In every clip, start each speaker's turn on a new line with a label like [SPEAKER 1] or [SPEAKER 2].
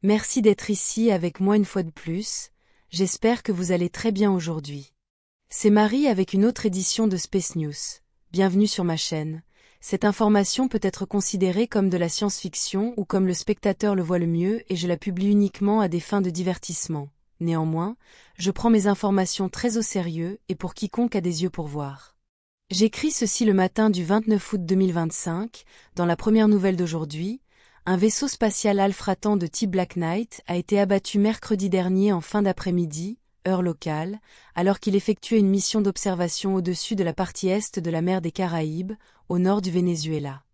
[SPEAKER 1] Merci d'être ici avec moi une fois de plus, j'espère que vous allez très bien aujourd'hui. C'est Marie avec une autre édition de Space News. Bienvenue sur ma chaîne. Cette information peut être considérée comme de la science-fiction ou comme le spectateur le voit le mieux et je la publie uniquement à des fins de divertissement. Néanmoins, je prends mes informations très au sérieux et pour quiconque a des yeux pour voir. J'écris ceci le matin du 29 août 2025, dans la première nouvelle d'aujourd'hui. Un vaisseau spatial Alfratan de type Black Knight a été abattu mercredi dernier en fin d'après-midi, heure locale, alors qu'il effectuait une mission d'observation au-dessus de la partie est de la mer des Caraïbes, au nord du Venezuela.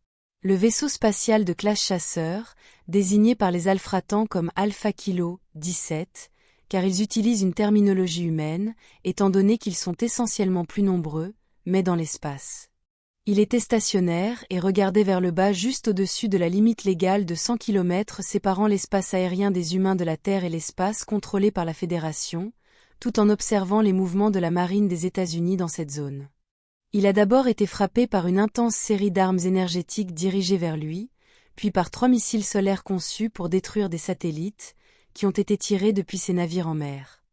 [SPEAKER 1] Le vaisseau spatial de classe chasseur, désigné par les Alfratans comme Alpha Kilo 17, car ils utilisent une terminologie humaine, étant donné qu'ils sont essentiellement plus nombreux, mais dans l'espace. Il était stationnaire et regardait vers le bas juste au-dessus de la limite légale de 100 km séparant l'espace aérien des humains de la Terre et l'espace contrôlé par la Fédération, tout en observant les mouvements de la marine des États-Unis dans cette zone. Il a d'abord été frappé par une intense série d'armes énergétiques dirigées vers lui, puis par 3 missiles solaires conçus pour détruire des satellites, qui ont été tirés depuis ses navires en mer.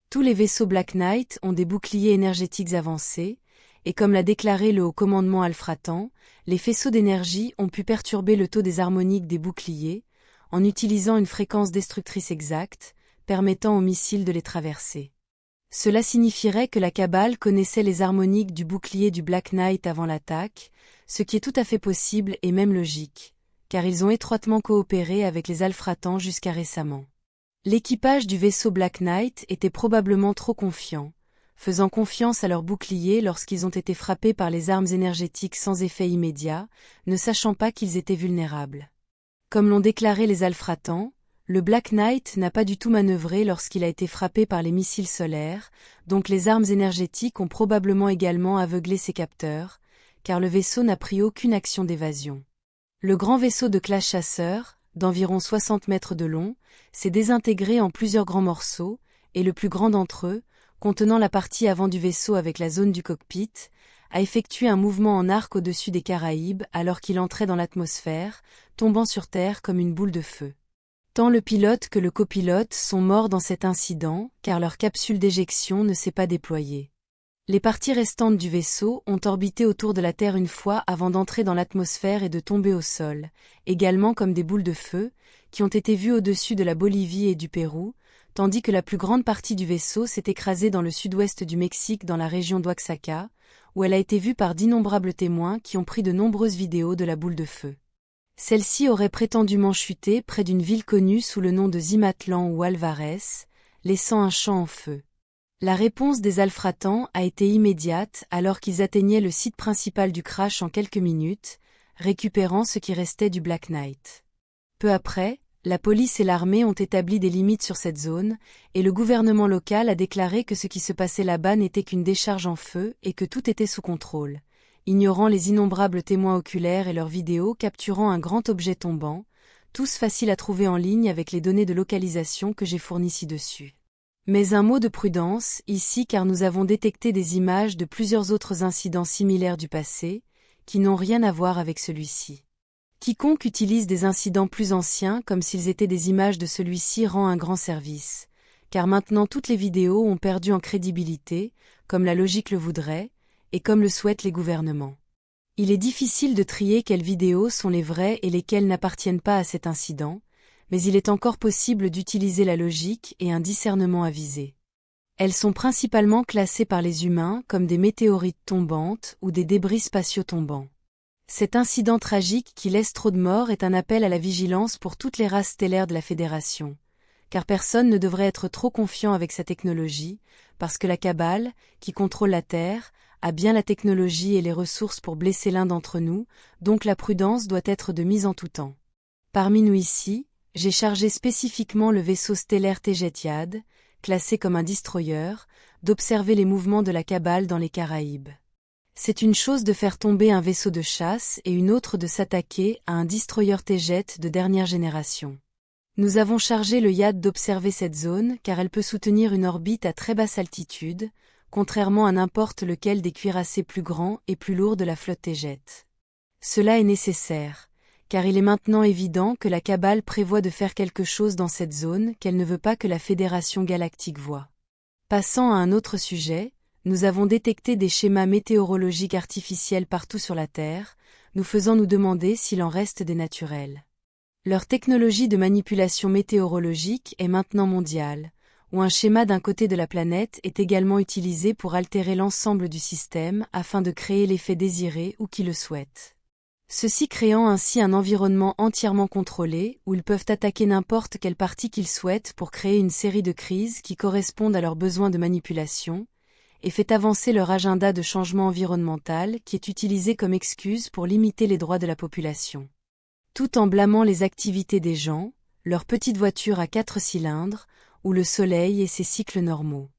[SPEAKER 1] Tous les vaisseaux Black Knight ont des boucliers énergétiques avancés, et comme l'a déclaré le haut commandement Alfratan, les faisceaux d'énergie ont pu perturber le taux des harmoniques des boucliers, en utilisant une fréquence destructrice exacte, permettant aux missiles de les traverser. Cela signifierait que la Cabale connaissait les harmoniques du bouclier du Black Knight avant l'attaque, ce qui est tout à fait possible et même logique, car ils ont étroitement coopéré avec les Alfratans jusqu'à récemment. L'équipage du vaisseau Black Knight était probablement trop confiant, faisant confiance à leurs boucliers lorsqu'ils ont été frappés par les armes énergétiques sans effet immédiat, ne sachant pas qu'ils étaient vulnérables. Comme l'ont déclaré les Alfratans, le Black Knight n'a pas du tout manœuvré lorsqu'il a été frappé par les missiles solaires, donc les armes énergétiques ont probablement également aveuglé ses capteurs, car le vaisseau n'a pris aucune action d'évasion. Le grand vaisseau de classe chasseur, d'environ 60 mètres de long, s'est désintégré en plusieurs grands morceaux, et le plus grand d'entre eux, contenant la partie avant du vaisseau avec la zone du cockpit, a effectué un mouvement en arc au-dessus des Caraïbes alors qu'il entrait dans l'atmosphère, tombant sur Terre comme une boule de feu. Tant le pilote que le copilote sont morts dans cet incident car leur capsule d'éjection ne s'est pas déployée. Les parties restantes du vaisseau ont orbité autour de la Terre une fois avant d'entrer dans l'atmosphère et de tomber au sol, également comme des boules de feu, qui ont été vues au-dessus de la Bolivie et du Pérou, tandis que la plus grande partie du vaisseau s'est écrasée dans le sud-ouest du Mexique dans la région d'Oaxaca, où elle a été vue par d'innombrables témoins qui ont pris de nombreuses vidéos de la boule de feu. Celle-ci aurait prétendument chuté près d'une ville connue sous le nom de Zimatlan ou Alvarez, laissant un champ en feu. La réponse des Alfratans a été immédiate alors qu'ils atteignaient le site principal du crash en quelques minutes, récupérant ce qui restait du Black Knight. Peu après, la police et l'armée ont établi des limites sur cette zone, et le gouvernement local a déclaré que ce qui se passait là-bas n'était qu'une décharge en feu et que tout était sous contrôle, ignorant les innombrables témoins oculaires et leurs vidéos capturant un grand objet tombant, tous faciles à trouver en ligne avec les données de localisation que j'ai fournies ci-dessus. Mais un mot de prudence, ici car nous avons détecté des images de plusieurs autres incidents similaires du passé, qui n'ont rien à voir avec celui-ci. Quiconque utilise des incidents plus anciens comme s'ils étaient des images de celui-ci rend un grand service, car maintenant toutes les vidéos ont perdu en crédibilité, comme la logique le voudrait, et comme le souhaitent les gouvernements. Il est difficile de trier quelles vidéos sont les vraies et lesquelles n'appartiennent pas à cet incident, mais il est encore possible d'utiliser la logique et un discernement avisé. Elles sont principalement classées par les humains comme des météorites tombantes ou des débris spatiaux tombants. Cet incident tragique qui laisse trop de morts est un appel à la vigilance pour toutes les races stellaires de la Fédération, car personne ne devrait être trop confiant avec sa technologie, parce que la Cabale, qui contrôle la Terre, a bien la technologie et les ressources pour blesser l'un d'entre nous, donc la prudence doit être de mise en tout temps. Parmi nous ici, j'ai chargé spécifiquement le vaisseau stellaire Tejet-Yad, classé comme un destroyer, d'observer les mouvements de la Cabale dans les Caraïbes. C'est une chose de faire tomber un vaisseau de chasse et une autre de s'attaquer à un destroyer Tejet de dernière génération. Nous avons chargé le Yad d'observer cette zone car elle peut soutenir une orbite à très basse altitude, contrairement à n'importe lequel des cuirassés plus grands et plus lourds de la flotte Tejet. Cela est nécessaire, car il est maintenant évident que la Cabale prévoit de faire quelque chose dans cette zone qu'elle ne veut pas que la Fédération galactique voie. Passant à un autre sujet, nous avons détecté des schémas météorologiques artificiels partout sur la Terre, nous faisant nous demander s'il en reste des naturels. Leur technologie de manipulation météorologique est maintenant mondiale, où un schéma d'un côté de la planète est également utilisé pour altérer l'ensemble du système afin de créer l'effet désiré ou qui le souhaite. Ceci créant ainsi un environnement entièrement contrôlé où ils peuvent attaquer n'importe quelle partie qu'ils souhaitent pour créer une série de crises qui correspondent à leurs besoins de manipulation, et fait avancer leur agenda de changement environnemental qui est utilisé comme excuse pour limiter les droits de la population. Tout en blâmant les activités des gens, leurs petites voitures à 4 cylindres, ou le soleil et ses cycles normaux.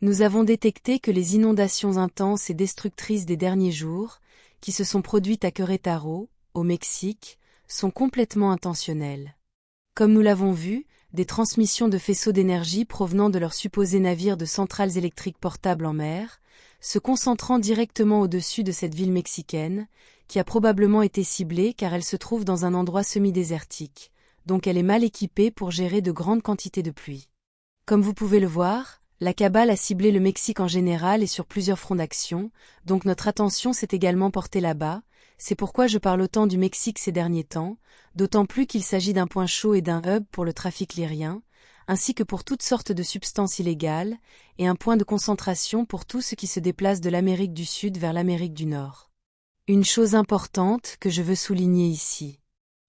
[SPEAKER 1] Nous avons détecté que les inondations intenses et destructrices des derniers jours, qui se sont produites à Querétaro, au Mexique, sont complètement intentionnelles. Comme nous l'avons vu, des transmissions de faisceaux d'énergie provenant de leurs supposés navires de centrales électriques portables en mer, se concentrant directement au-dessus de cette ville mexicaine, qui a probablement été ciblée car elle se trouve dans un endroit semi-désertique, donc elle est mal équipée pour gérer de grandes quantités de pluie. Comme vous pouvez le voir, la Cabale a ciblé le Mexique en général et sur plusieurs fronts d'action, donc notre attention s'est également portée là-bas, c'est pourquoi je parle autant du Mexique ces derniers temps, d'autant plus qu'il s'agit d'un point chaud et d'un hub pour le trafic lyrien, ainsi que pour toutes sortes de substances illégales, et un point de concentration pour tout ce qui se déplace de l'Amérique du Sud vers l'Amérique du Nord. Une chose importante que je veux souligner ici.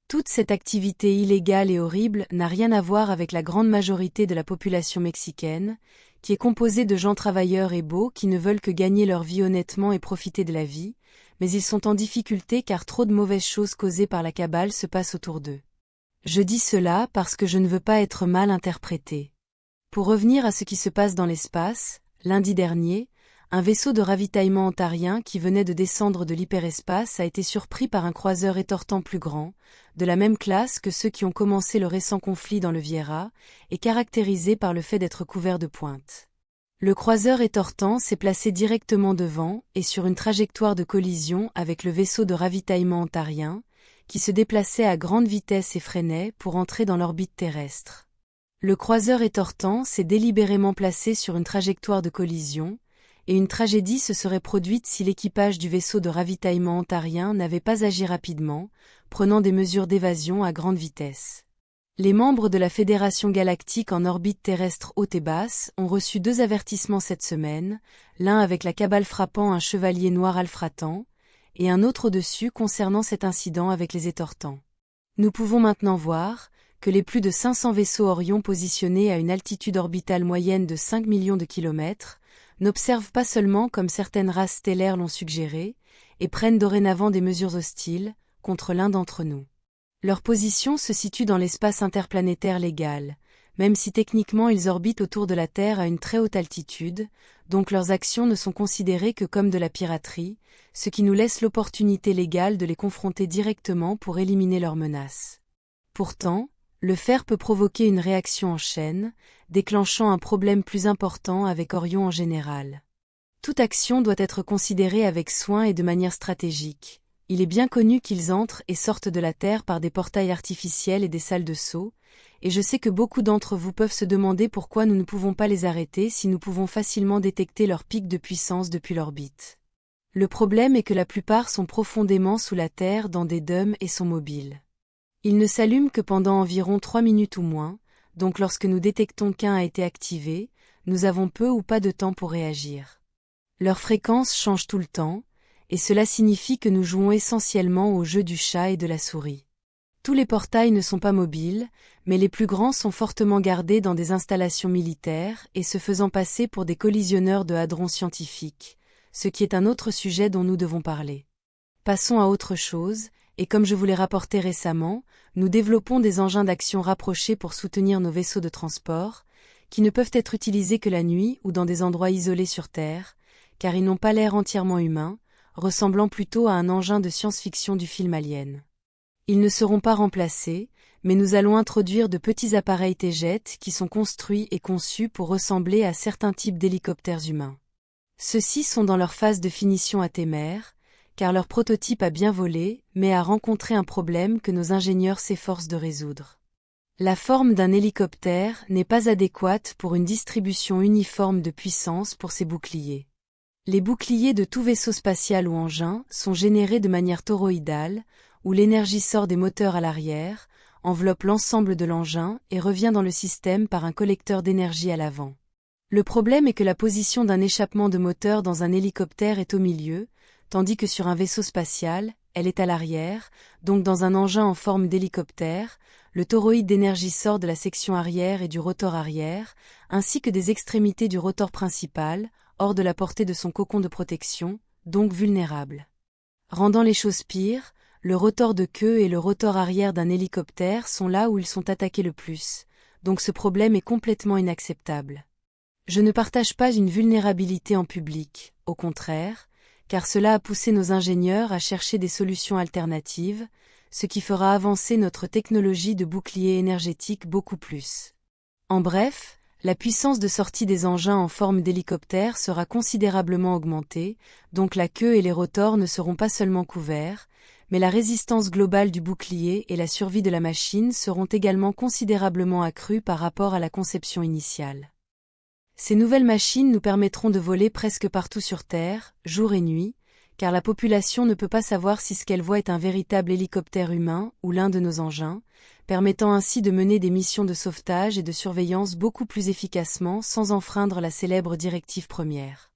[SPEAKER 1] Toute cette activité illégale et horrible n'a rien à voir avec la grande majorité de la population mexicaine, qui est composée de gens travailleurs et beaux qui ne veulent que gagner leur vie honnêtement et profiter de la vie, mais ils sont en difficulté car trop de mauvaises choses causées par la Cabale se passent autour d'eux. Je dis cela parce que je ne veux pas être mal interprété. Pour revenir à ce qui se passe dans l'espace, lundi dernier, un vaisseau de ravitaillement ontarien qui venait de descendre de l'hyperespace a été surpris par un croiseur étortant plus grand, de la même classe que ceux qui ont commencé le récent conflit dans le Viera, et caractérisé par le fait d'être couvert de pointes. Le croiseur étortant s'est placé directement devant et sur une trajectoire de collision avec le vaisseau de ravitaillement ontarien, qui se déplaçait à grande vitesse et freinait pour entrer dans l'orbite terrestre. Le croiseur étortant s'est délibérément placé sur une trajectoire de collision, et une tragédie se serait produite si l'équipage du vaisseau de ravitaillement ontarien n'avait pas agi rapidement, prenant des mesures d'évasion à grande vitesse. Les membres de la Fédération galactique en orbite terrestre haute et basse ont reçu 2 avertissements cette semaine, l'un avec la Cabale frappant un chevalier noir alfratan, et un autre au-dessus concernant cet incident avec les étortants. Nous pouvons maintenant voir que les plus de 500 vaisseaux Orion positionnés à une altitude orbitale moyenne de 5 millions de kilomètres n'observent pas seulement comme certaines races stellaires l'ont suggéré, et prennent dorénavant des mesures hostiles contre l'un d'entre nous. Leur position se situe dans l'espace interplanétaire légal, même si techniquement ils orbitent autour de la Terre à une très haute altitude, donc leurs actions ne sont considérées que comme de la piraterie, ce qui nous laisse l'opportunité légale de les confronter directement pour éliminer leurs menaces. Pourtant, le faire peut provoquer une réaction en chaîne, déclenchant un problème plus important avec Orion en général. Toute action doit être considérée avec soin et de manière stratégique. Il est bien connu qu'ils entrent et sortent de la Terre par des portails artificiels et des salles de saut, et je sais que beaucoup d'entre vous peuvent se demander pourquoi nous ne pouvons pas les arrêter si nous pouvons facilement détecter leur pic de puissance depuis l'orbite. Le problème est que la plupart sont profondément sous la Terre dans des dômes et sont mobiles. Ils ne s'allument que pendant environ 3 minutes ou moins, donc lorsque nous détectons qu'un a été activé, nous avons peu ou pas de temps pour réagir. Leur fréquence change tout le temps, et cela signifie que nous jouons essentiellement au jeu du chat et de la souris. Tous les portails ne sont pas mobiles, mais les plus grands sont fortement gardés dans des installations militaires et se faisant passer pour des collisionneurs de hadrons scientifiques, ce qui est un autre sujet dont nous devons parler. Passons à autre chose, et comme je vous l'ai rapporté récemment, nous développons des engins d'action rapprochés pour soutenir nos vaisseaux de transport, qui ne peuvent être utilisés que la nuit ou dans des endroits isolés sur Terre, car ils n'ont pas l'air entièrement humain, ressemblant plutôt à un engin de science-fiction du film Alien. Ils ne seront pas remplacés, mais nous allons introduire de petits appareils T-Jet qui sont construits et conçus pour ressembler à certains types d'hélicoptères humains. Ceux-ci sont dans leur phase de finition atémère, car leur prototype a bien volé, mais a rencontré un problème que nos ingénieurs s'efforcent de résoudre. La forme d'un hélicoptère n'est pas adéquate pour une distribution uniforme de puissance pour ces boucliers. Les boucliers de tout vaisseau spatial ou engin sont générés de manière toroïdale, où l'énergie sort des moteurs à l'arrière, enveloppe l'ensemble de l'engin et revient dans le système par un collecteur d'énergie à l'avant. Le problème est que la position d'un échappement de moteur dans un hélicoptère est au milieu, tandis que sur un vaisseau spatial, elle est à l'arrière, donc dans un engin en forme d'hélicoptère, le toroïde d'énergie sort de la section arrière et du rotor arrière, ainsi que des extrémités du rotor principal, hors de la portée de son cocon de protection, donc vulnérable. Rendant les choses pires, le rotor de queue et le rotor arrière d'un hélicoptère sont là où ils sont attaqués le plus, donc ce problème est complètement inacceptable. Je ne partage pas une vulnérabilité en public, au contraire, car cela a poussé nos ingénieurs à chercher des solutions alternatives, ce qui fera avancer notre technologie de bouclier énergétique beaucoup plus. En bref, la puissance de sortie des engins en forme d'hélicoptère sera considérablement augmentée, donc la queue et les rotors ne seront pas seulement couverts, mais la résistance globale du bouclier et la survie de la machine seront également considérablement accrues par rapport à la conception initiale. Ces nouvelles machines nous permettront de voler presque partout sur Terre, jour et nuit, car la population ne peut pas savoir si ce qu'elle voit est un véritable hélicoptère humain ou l'un de nos engins, permettant ainsi de mener des missions de sauvetage et de surveillance beaucoup plus efficacement sans enfreindre la célèbre directive première.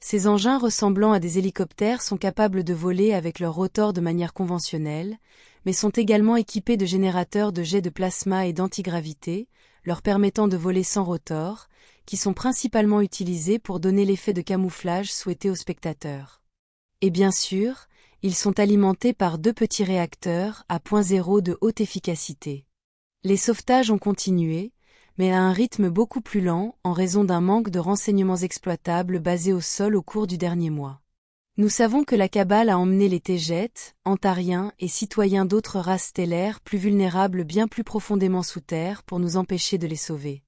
[SPEAKER 1] Ces engins ressemblant à des hélicoptères sont capables de voler avec leur rotor de manière conventionnelle, mais sont également équipés de générateurs de jets de plasma et d'antigravité, leur permettant de voler sans rotor, qui sont principalement utilisés pour donner l'effet de camouflage souhaité aux spectateurs. Et bien sûr, ils sont alimentés par 2 petits réacteurs à point zéro de haute efficacité. Les sauvetages ont continué, mais à un rythme beaucoup plus lent en raison d'un manque de renseignements exploitables basés au sol au cours du dernier mois. Nous savons que la cabale a emmené les Tégètes, Antariens et citoyens d'autres races stellaires plus vulnérables bien plus profondément sous terre pour nous empêcher de les sauver.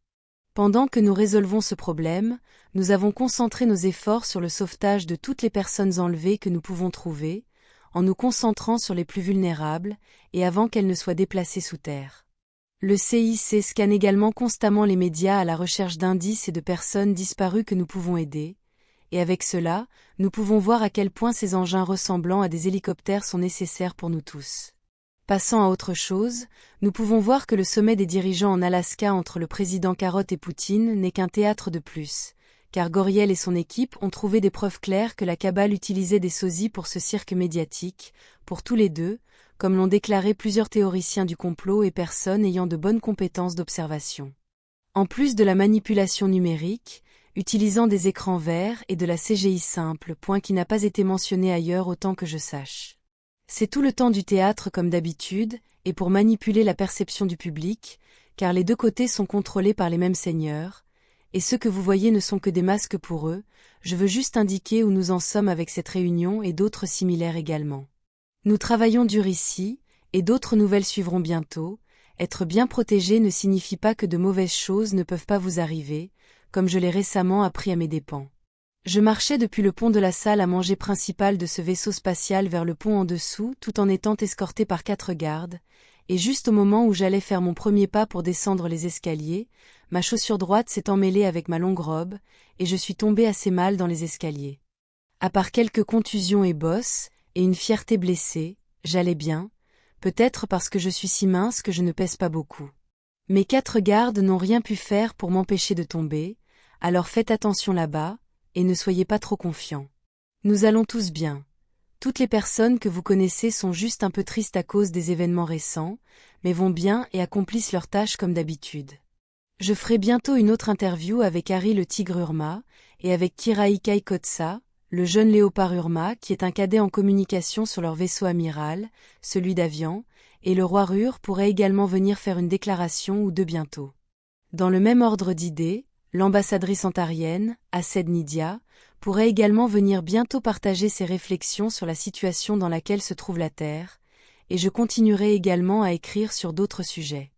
[SPEAKER 1] Pendant que nous résolvons ce problème, nous avons concentré nos efforts sur le sauvetage de toutes les personnes enlevées que nous pouvons trouver, en nous concentrant sur les plus vulnérables, et avant qu'elles ne soient déplacées sous terre. Le CIC scanne également constamment les médias à la recherche d'indices et de personnes disparues que nous pouvons aider, et avec cela, nous pouvons voir à quel point ces engins ressemblant à des hélicoptères sont nécessaires pour nous tous. Passant à autre chose, nous pouvons voir que le sommet des dirigeants en Alaska entre le président Carotte et Poutine n'est qu'un théâtre de plus, car Goriel et son équipe ont trouvé des preuves claires que la cabale utilisait des sosies pour ce cirque médiatique, pour tous les deux, comme l'ont déclaré plusieurs théoriciens du complot et personnes ayant de bonnes compétences d'observation. En plus de la manipulation numérique, utilisant des écrans verts et de la CGI simple, point qui n'a pas été mentionné ailleurs autant que je sache. C'est tout le temps du théâtre comme d'habitude, et pour manipuler la perception du public, car les deux côtés sont contrôlés par les mêmes seigneurs, et ceux que vous voyez ne sont que des masques pour eux, je veux juste indiquer où nous en sommes avec cette réunion et d'autres similaires également. Nous travaillons dur ici, et d'autres nouvelles suivront bientôt. Être bien protégé ne signifie pas que de mauvaises choses ne peuvent pas vous arriver, comme je l'ai récemment appris à mes dépens. Je marchais depuis le pont de la salle à manger principale de ce vaisseau spatial vers le pont en dessous tout en étant escorté par 4 gardes, et juste au moment où j'allais faire mon premier pas pour descendre les escaliers, ma chaussure droite s'est emmêlée avec ma longue robe, et je suis tombée assez mal dans les escaliers. À part quelques contusions et bosses, et une fierté blessée, j'allais bien, peut-être parce que je suis si mince que je ne pèse pas beaucoup. Mes 4 gardes n'ont rien pu faire pour m'empêcher de tomber, alors faites attention là-bas, et ne soyez pas trop confiants. Nous allons tous bien. Toutes les personnes que vous connaissez sont juste un peu tristes à cause des événements récents, mais vont bien et accomplissent leurs tâches comme d'habitude. Je ferai bientôt une autre interview avec Harry le tigre Urma, et avec Kirai Kaikotsa, le jeune léopard Urma qui est un cadet en communication sur leur vaisseau amiral, celui d'Avian, et le roi Rur pourrait également venir faire une déclaration ou deux bientôt. Dans le même ordre d'idées, l'ambassadrice antarienne, Aced Nidia, pourrait également venir bientôt partager ses réflexions sur la situation dans laquelle se trouve la Terre, et je continuerai également à écrire sur d'autres sujets.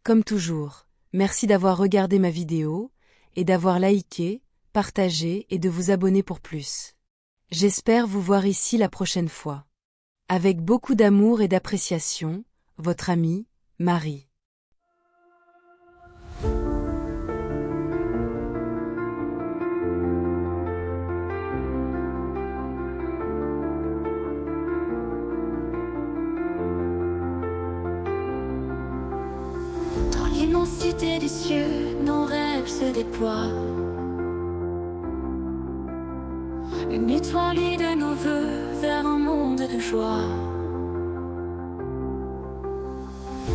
[SPEAKER 1] Comme toujours, merci d'avoir regardé ma vidéo, et d'avoir liké, partagé et de vous abonner pour plus. J'espère vous voir ici la prochaine fois. Avec beaucoup d'amour et d'appréciation, votre amie, Marie.
[SPEAKER 2] Dans l'immensité des cieux, nos rêves se déploient. Une étoile de nos voeux vers un monde de joie.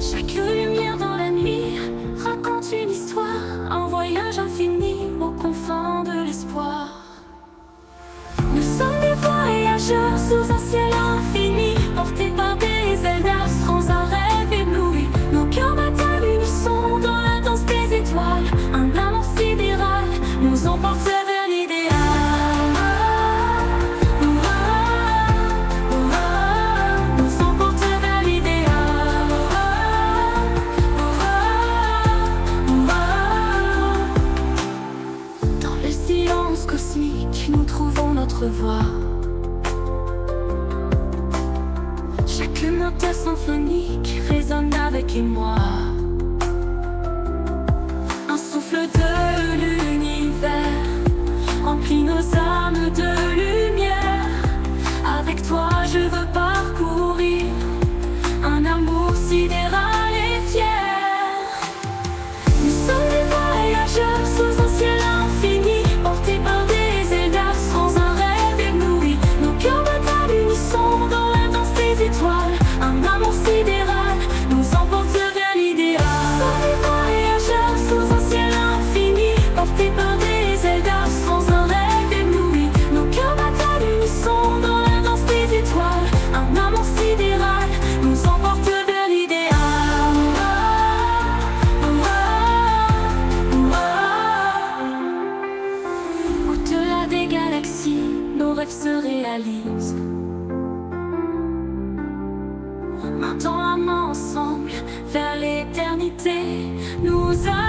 [SPEAKER 2] Chaque lumière dans la nuit raconte une histoire, un voyage infini aux confins de l'espoir. Nous sommes des voyageurs sous un ciel infini, portés par des ailes d'astres, un rêve ébloui. Nos cœurs battent à l'unisson dans la danse des étoiles. Un amour sidéral nous emporte vers l'idéal. Cosmique, nous trouvons notre voie. Chaque note symphonique résonne avec moi. Un souffle de l'univers remplit nos âmes de lumière. Avec toi je veux parcourir un amour sidéral et fier. Nous sommes des voyageurs sous un ciel infini, portés par des ailes d'astres, un rêve ébloui. Nos cœurs battent à l'unisson dans la danse des étoiles. Un amour sidéral nous emporte vers l'idéal. Nous sommes des voyageurs sous un ciel infini, portés par des ailes d'astres, un rêve ébloui. Nos cœurs battent à l'unisson dans la danse des étoiles. Un amour sidéral nous emporte vers l'idéal. Au-delà des galaxies, nos rêves se réalisent. Main dans la main ensemble, vers l'éternité, nous allons.